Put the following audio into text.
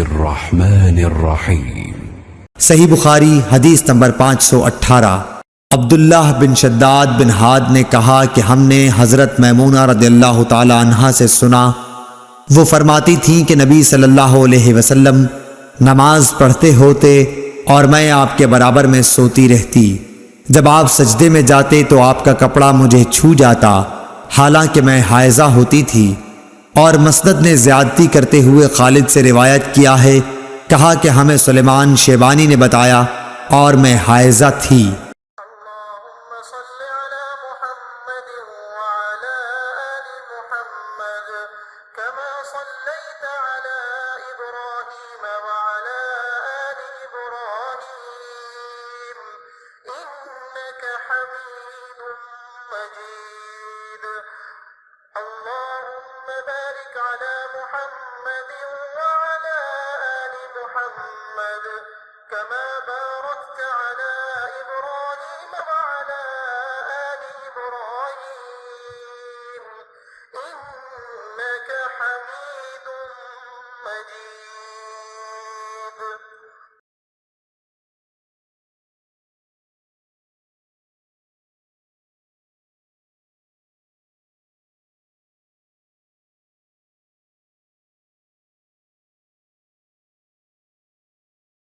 बिस्मिल्लाहिर्रहमानिर्रहीम। सही बुखारी हदीस नंबर 518। अब्दुल्लाह बिन शद्दाद बिन हाद ने कहा कि हमने हज़रत मैमूना रदियल्लाहु ताला अन्हा से सुना, वो फरमाती थीं कि नबी सल्लल्लाहु अलैहि वसल्लम नमाज पढ़ते होते और मैं आपके बराबर में सोती रहती। जब आप सजदे में जाते तो आपका कपड़ा मुझे छू जाता, हालांकि मैं हायजा होती थी। और मसनद ने ज़्यादती करते हुए खालिद से रिवायत किया है, कहा कि हमें सुलेमान शेबानी ने बताया और मैं हायजा थी। إنك حميد مجيد।